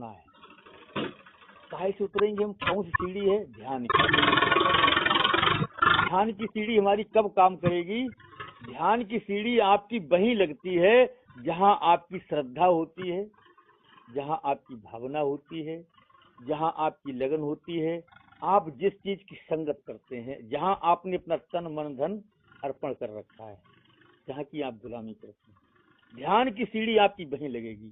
उतरना है। कहाँ से उतरेंगे हम? कौन सी सीढ़ी है? ध्यान की। ध्यान की सीढ़ी हमारी कब काम करेगी? ध्यान की सीढ़ी आपकी वहीं लगती है जहां आपकी श्रद्धा होती है, जहां आपकी भावना होती है, जहां आपकी लगन होती है, आप जिस चीज की संगत करते हैं, जहां आपने अपना तन मन धन अर्पण कर रखा है, जहां की आप गुलामी करते हैं, ध्यान की सीढ़ी आपकी वहीं लगेगी।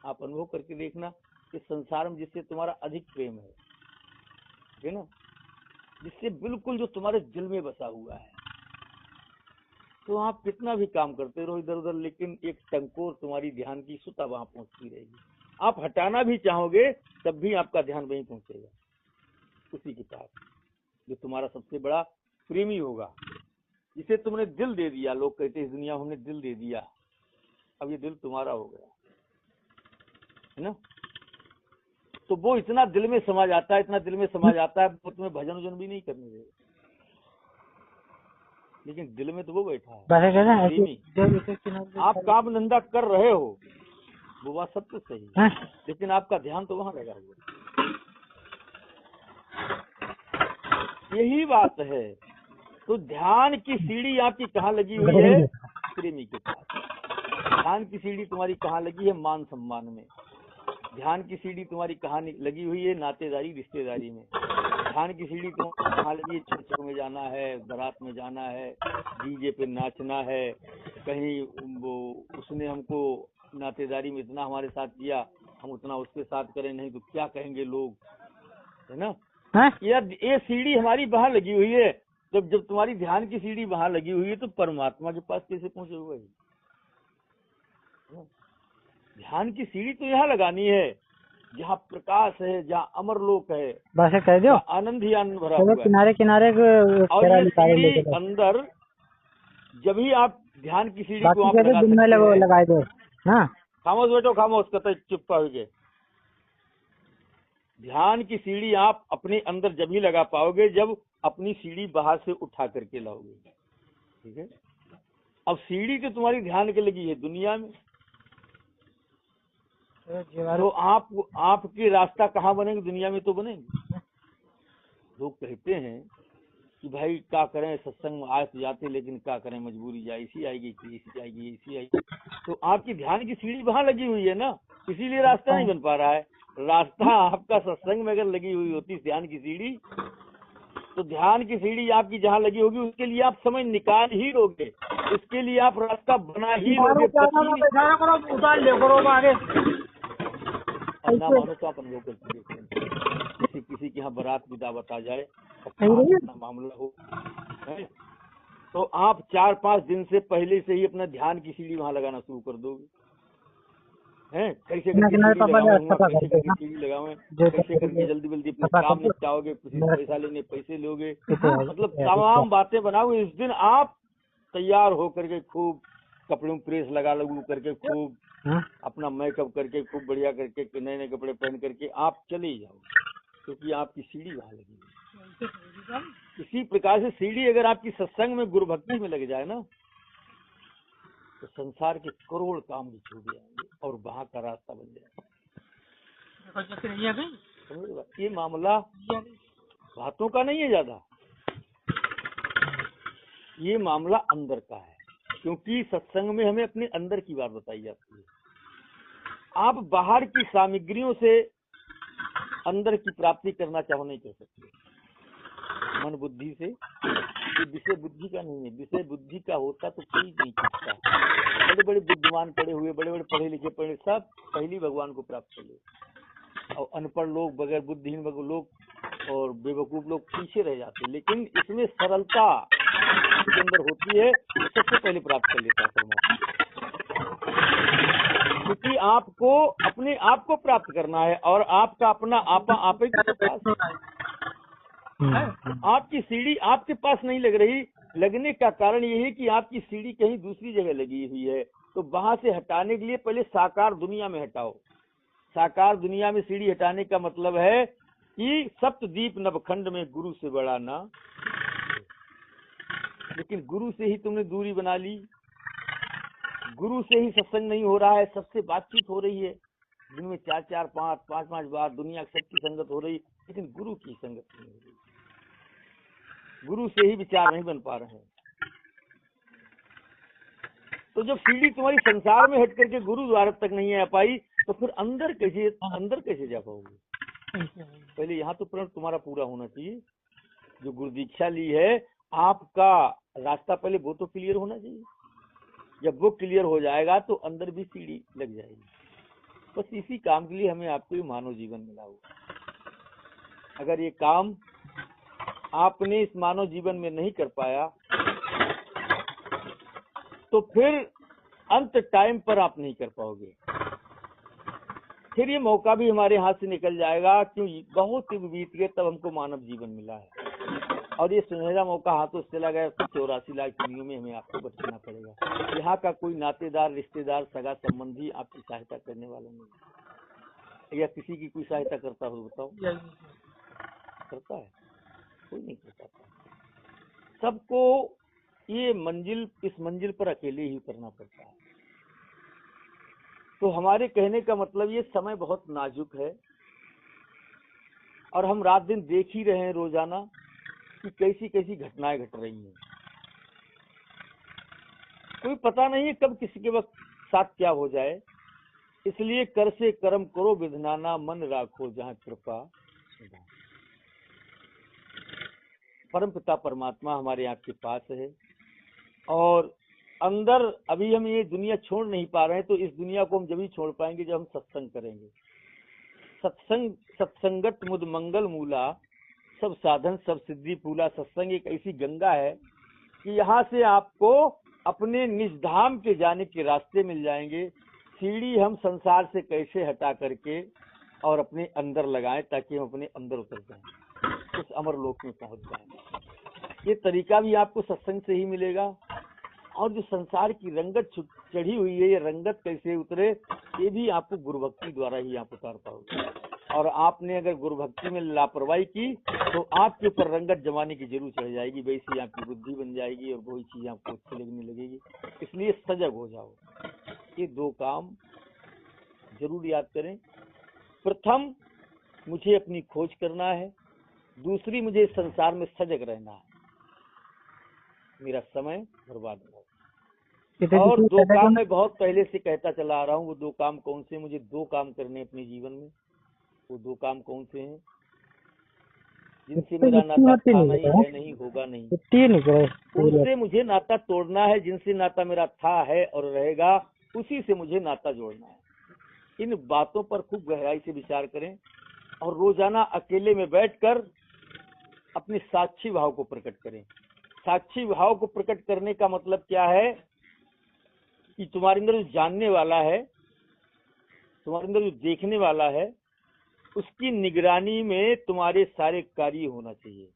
आप अनुभव करके देखना कि संसार में जिससे तुम्हारा अधिक प्रेम है ना, जिससे बिल्कुल जो तुम्हारे दिल में बसा हुआ है, तो आप कितना भी काम करते रहो इधर उधर, लेकिन एक टंकोर तुम्हारी ध्यान की सुता वहां पहुंचती रहेगी। आप हटाना भी चाहोगे तब भी आपका ध्यान वहीं पहुंचेगा, उसी के पास, जो तुम्हारा सबसे बड़ा प्रेमी होगा, जिसे तुमने दिल दे दिया। लोग कहते हैं इस दुनिया में हमने दिल दे दिया, अब ये दिल तुम्हारा हो गया है ना। तो वो इतना दिल में समा जाता है, इतना दिल में समा जाता है, वो तुम्हें भजन वजन भी नहीं करने देगा, लेकिन दिल में तो वो बैठा है प्रेमी। आप काम धंधा कर रहे हो, वो बात सब कुछ सही है, लेकिन आपका ध्यान तो वहां लगा हुआ। यही बात है। तो ध्यान की सीढ़ी आपकी कहाँ लगी हुई है? प्रेमी के पास। ध्यान की सीढ़ी तुम्हारी कहाँ लगी है? मान सम्मान में। ध्यान की सीढ़ी तुम्हारी कहाँ लगी हुई है? नातेदारी रिश्तेदारी में। ध्यान की सीढ़ी तुम्हारी कहाँ लगी है? चर्च में जाना है, बारात में जाना है, डीजे पे नाचना है, कहीं वो उसने हमको नातेदारी में इतना हमारे साथ किया, हम उतना उसके साथ करें, नहीं तो क्या कहेंगे लोग, है ना। ये सीढ़ी हमारी वहां लगी हुई है। जब तुम्हारी ध्यान की सीढ़ी वहां लगी हुई है तो परमात्मा के पास कैसे पहुंचोगे? ध्यान की सीढ़ी तो यहाँ लगानी है जहाँ प्रकाश है, जहाँ अमरलोक है, बस कह दो, आनंद ही आनंद भरा हुआ है। किनारे किनारे और ये सीढ़ी अंदर, जब ही आप ध्यान की सीढ़ी को आप लगा सकते हैं। लगाए दो। हाँ, खामोश बैठो, खामोश, कतई चुप पाओगे। ध्यान की सीढ़ी आप अपने अंदर जब ही लगा पाओगे जब अपनी सीढ़ी बाहर से उठा करके लाओगे, ठीक है। अब सीढ़ी तो तुम्हारी ध्यान के लगी है दुनिया में, तो आपके रास्ता कहाँ बनेंगे? दुनिया में तो बनेंगे। लोग कहते हैं कि भाई क्या करें, सत्संग आए तो जाते, लेकिन क्या करें, मजबूरी जाए, इसी आएगी, इसी आएगी, इसी आएगी। तो आपकी ध्यान की सीढ़ी वहां लगी हुई है ना, इसीलिए रास्ता नहीं बन पा रहा है। रास्ता आपका सत्संग में अगर लगी हुई होती ध्यान की सीढ़ी, तो ध्यान की सीढ़ी आपकी जहाँ लगी होगी उसके लिए आप समय निकाल ही लोगे, उसके लिए आप रास्ता बना ही लोगे। ना मानो तो आप अनुभव करके देखो, किसी के यहाँ बारात की दावत आ जाए, अपना मामला हो है, तो आप 4-5 दिन से पहले से ही अपना ध्यान की सीढ़ी वहां लगाना शुरू कर दोगे, हैं? कैसे करके सीढ़ी लगाऊं, कैसे करके जल्दी जल्दी अपना काम निपटाओगे, किसी से पैसा लेने पैसे लोगे, मतलब तमाम बातें बनाओगे। इस दिन आप तैयार होकर के खूब कपड़ों में प्रेस लगा लगू करके, खूब अपना मेकअप करके, खूब बढ़िया करके, नए नए कपड़े पहन करके आप चले जाओ, क्योंकि आपकी सीढ़ी वहां लगी है। इसी प्रकार से सीढ़ी अगर आपकी सत्संग में, गुरु भक्ति में लग जाए ना, तो संसार के करोड़ काम भी छूट जाएंगे और वहां का रास्ता बन जाएगा। ये मामला बातों का नहीं है ज्यादा, ये मामला अंदर का है, क्योंकि सत्संग में हमें अपने अंदर की बात बताई जाती है। आप बाहर की सामग्रियों से अंदर की प्राप्ति करना चाहो नहीं कर सकते, मन बुद्धि से। विषय बुद्धि का नहीं है, विषय बुद्धि का होता तो कोई नहीं पूछता। बड़े बड़े विद्वान पढ़े हुए, बड़े बड़े पढ़े लिखे पढ़े, सब पहली भगवान को प्राप्त कर ले, और अनपढ़ लोग, बगैर बुद्धिहीन लोग और बेवकूफ लोग पीछे रह जाते। लेकिन इसमें सरलता के अंदर होती है, सबसे पहले प्राप्त कर लेता है परमात्मा, क्योंकि आपको अपने आप को प्राप्त करना है और आपका अपना आपा आप ही के पास है। आपकी सीढ़ी आपके पास नहीं लग रही, लगने का कारण ये है कि आपकी सीढ़ी कहीं दूसरी जगह लगी हुई है। तो वहां से हटाने के लिए पहले साकार दुनिया में हटाओ। साकार दुनिया में सीढ़ी हटाने का मतलब है कि सप्तद्वीप नवखंड में गुरु से बड़ा ना, लेकिन गुरु से ही तुमने दूरी बना ली, गुरु से ही सत्संग नहीं हो रहा है, सबसे बातचीत हो रही है, दिन में 4-4, 5-5 बार दुनिया सबकी संगत हो रही, लेकिन गुरु की संगत नहीं हो रही। गुरु से ही विचार नहीं बन पा रहे हैं। तो जब सीढ़ी तुम्हारी संसार में हट करके गुरु द्वार तक नहीं आ पाई, तो फिर अंदर कैसे जा पाओगे? पहले यहाँ तो प्रण तुम्हारा पूरा होना चाहिए। जो गुरु दीक्षा ली है, आपका रास्ता पहले वो तो क्लियर होना चाहिए। जब वो क्लियर हो जाएगा तो अंदर भी सीढ़ी लग जाएगी। बस इसी काम के लिए हमें आपको ये मानव जीवन मिला हुआ। अगर ये काम आपने इस मानव जीवन में नहीं कर पाया, तो फिर अंत टाइम पर आप नहीं कर पाओगे। फिर ये मौका भी हमारे हाथ से निकल जाएगा, क्यों? बहुत युग बीत गए तब हमको मानव जीवन मिला है, और ये सुनहरा मौका हाथों से चला गया। तो 84 लाख दुनिया में हमें आपको बचना पड़ेगा। यहाँ का कोई नातेदार, रिश्तेदार, सगा संबंधी आपकी सहायता करने वाला नहीं, या किसी की कोई सहायता करता हो बताओ? करता है? कोई नहीं करता। सबको ये इस मंजिल पर अकेले ही उतरना पड़ता है। तो हमारे कहने का मतलब, ये समय बहुत नाजुक है, और हम रात दिन देख ही रहे हैं रोजाना कि कैसी कैसी घटनाएं घट रही हैं। कोई पता नहीं है कब किसी के वक्त साथ क्या हो जाए। इसलिए कर से कर्म करो विधनाना, मन राखो जहाँ कृपा। परम पिता परमात्मा हमारे आपके पास है, और अंदर अभी हम ये दुनिया छोड़ नहीं पा रहे हैं। तो इस दुनिया को हम जब ही छोड़ पाएंगे जब हम सत्संग करेंगे। सत्संगत मुद मंगल मूला, सब साधन सब सिद्धि फूला। सत्संग एक ऐसी गंगा है कि यहाँ से आपको अपने निज धाम के जाने के रास्ते मिल जाएंगे। सीढ़ी हम संसार से कैसे हटा करके और अपने अंदर लगाएं, ताकि हम अपने अंदर उतर जाएं, उस अमर लोक में पहुंच जाएं। ये तरीका भी आपको सत्संग से ही मिलेगा। और जो संसार की रंगत चढ़ी हुई है, ये रंगत कैसे उतरे, ये भी आपको गुरु भक्ति द्वारा ही आप उतार पाओगे। और आपने अगर गुरु भक्ति में लापरवाही की, तो आपके ऊपर रंगत जमाने की जरूर चढ़ जाएगी, वैसी आपकी बुद्धि बन जाएगी, और वही चीज आपको अच्छी लगने लगेगी। इसलिए सजग हो जाओ। ये 2 काम जरूर याद करें। प्रथम, मुझे अपनी खोज करना है। दूसरी, मुझे संसार में सजग रहना है। मेरा समय बर्बाद हो। और 2 काम मैं बहुत पहले से कहता चला आ रहा हूँ। वो 2 काम कौन से? मुझे 2 काम करने अपने जीवन में। वो 2 काम कौन से हैं? जिनसे मेरा नाता था नहीं, है नहीं, होगा नहीं, उनसे मुझे नाता तोड़ना है। जिनसे नाता मेरा था, है और रहेगा, उसी से मुझे नाता जोड़ना है। इन बातों पर खूब गहराई से विचार करें, और रोजाना अकेले में बैठकर अपने साक्षी भाव को प्रकट करें। साक्षी भाव को प्रकट करने का मतलब क्या है? कि तुम्हारे अंदर जो जानने वाला है, तुम्हारे अंदर जो देखने वाला है, उसकी निगरानी में तुम्हारे सारे कार्य होना चाहिए।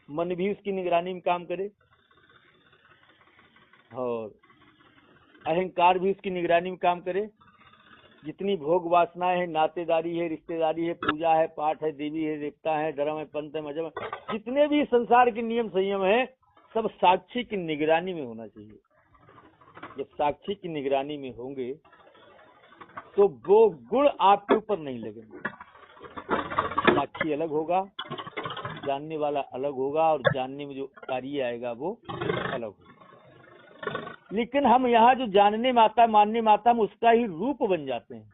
मन भी उसकी निगरानी में काम करे, और अहंकार भी उसकी निगरानी में काम करे। जितनी भोग वासनाएं हैं, नातेदारी है, रिश्तेदारी है, पूजा है, पाठ है, देवी है, देवता है, धर्म है, पंथ है, मजहब है, जितने भी संसार के नियम संयम है, सब साक्षी की निगरानी में होना चाहिए। जब साक्षी की निगरानी में होंगे, तो वो गुण आपके ऊपर नहीं लगेंगे। साक्षी अलग होगा, जानने वाला अलग होगा, और जानने में जो कार्य आएगा वो अलग होगा। लेकिन हम यहाँ जो जानने माता, मानने माता, हम उसका ही रूप बन जाते हैं।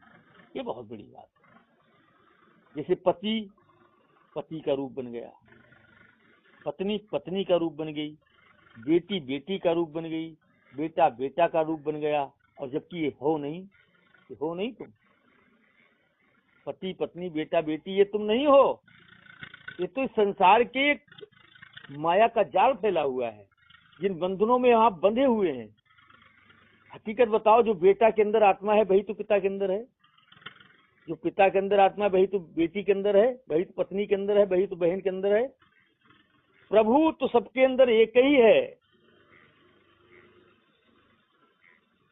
ये बहुत बड़ी बात है। जैसे पति पति का रूप बन गया, पत्नी पत्नी का रूप बन गई, बेटी बेटी का रूप बन गई, बेटा बेटा का रूप बन गया। और जबकि ये हो नहीं तुम। पति पत्नी बेटा बेटी ये तुम नहीं हो। ये तो इस संसार के माया का जाल फैला हुआ है, जिन बंधनों में आप बंधे हुए हैं। हकीकत बताओ, जो बेटा के अंदर आत्मा है, वही तो पिता के अंदर है। जो पिता के अंदर आत्मा है, वही तो बेटी के अंदर है, वही तो पत्नी के अंदर है, वही तो बहन के अंदर है। प्रभु तो सबके अंदर एक ही है।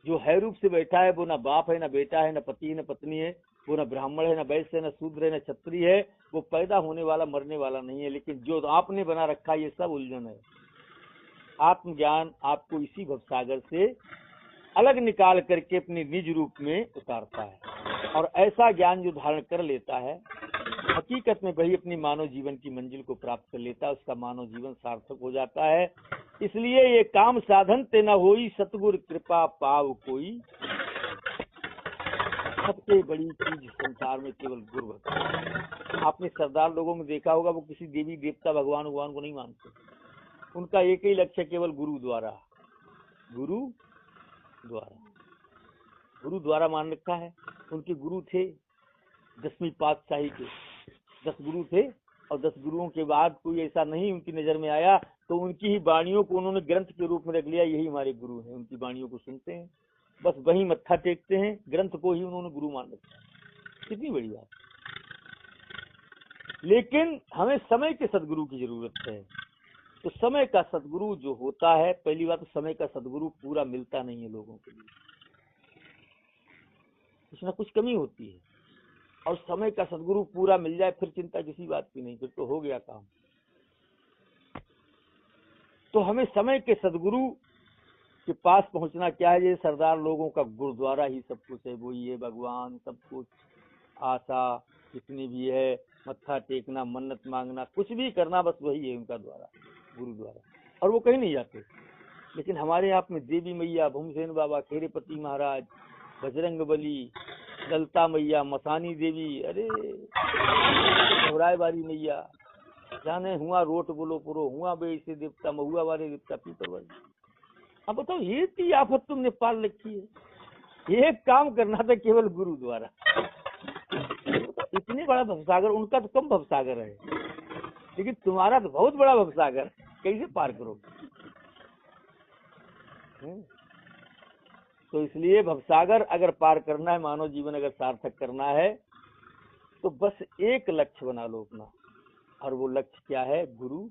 जो है रूप से बैठा है, वो ना बाप है, ना बेटा है, ना पति है, ना पत्नी है, वो ना ब्राह्मण है, ना वैश्य है, ना शूद्र है, ना क्षत्रिय है। वो पैदा होने वाला मरने वाला नहीं है। लेकिन जो आपने बना रखा, ये सब उलझन है। आत्मज्ञान आपको इसी भवसागर से अलग निकाल करके अपने निज रूप में उतारता है। और ऐसा ज्ञान जो धारण कर लेता है, हकीकत में वही अपनी मानव जीवन की मंजिल को प्राप्त कर लेता है, उसका मानव जीवन सार्थक हो जाता है। इसलिए ये काम साधन ते न होई, सतगुरु कृपा पाव कोई। सबसे बड़ी चीज संसार में केवल गुरु भक्ति। आपने सरदार लोगों में देखा होगा, वो किसी देवी देवता भगवान को नहीं मानते। उनका एक ही लक्ष्य केवल गुरु द्वारा मान रखा है। उनके गुरु थे 10वीं पातशाही के, 10 गुरु थे, और 10 गुरुओं के बाद कोई ऐसा नहीं उनकी नजर में आया, तो उनकी ही वाणियों को उन्होंने ग्रंथ के रूप में रख लिया, यही हमारे गुरु हैं। उनकी वाणियों को सुनते हैं, बस वहीं मत्था टेकते हैं, ग्रंथ को ही उन्होंने गुरु मान रखा। कितनी बड़ी बात। लेकिन हमें समय के सदगुरु की जरूरत है। तो समय का सदगुरु जो होता है, पहली बात तो समय का सदगुरु पूरा मिलता नहीं है लोगों के लिए, कुछ ना कुछ कमी होती है। और समय का सदगुरु पूरा मिल जाए फिर चिंता किसी बात की नहीं, फिर तो हो गया काम। तो हमें समय के सदगुरु के पास पहुंचना क्या है? ये सरदार लोगों का गुरुद्वारा ही सब कुछ है, वो ये भगवान सब कुछ, आशा जितनी भी है, मत्था टेकना, मन्नत मांगना, कुछ भी करना, बस वही है उनका द्वारा, गुरुद्वारा। और वो कहीं नहीं जाते। लेकिन हमारे यहाँ में देवी मैया, भूमसेन बाबा, खेरेपति महाराज, बजरंग बली, ललता मैया, मसानी देवी, अरे रायबारी मैया, जाने हुआ रोट बोलो पुरो, हुआ बे से देवता, महुआ वाले देवता, पीपर वाले। अब बताओ, ये इतनी आफत तुमने पाल रखी है। एक काम करना था केवल गुरु द्वारा। इतनी बड़ा भवसागर, उनका तो कम भवसागर है, लेकिन तुम्हारा तो बहुत बड़ा भवसागर, कैसे पार करोगे? तो इसलिए भवसागर अगर पार करना है, मानव जीवन अगर सार्थक करना है, तो बस एक लक्ष्य बना लो अपना, और वो लक्ष्य क्या है? गुरु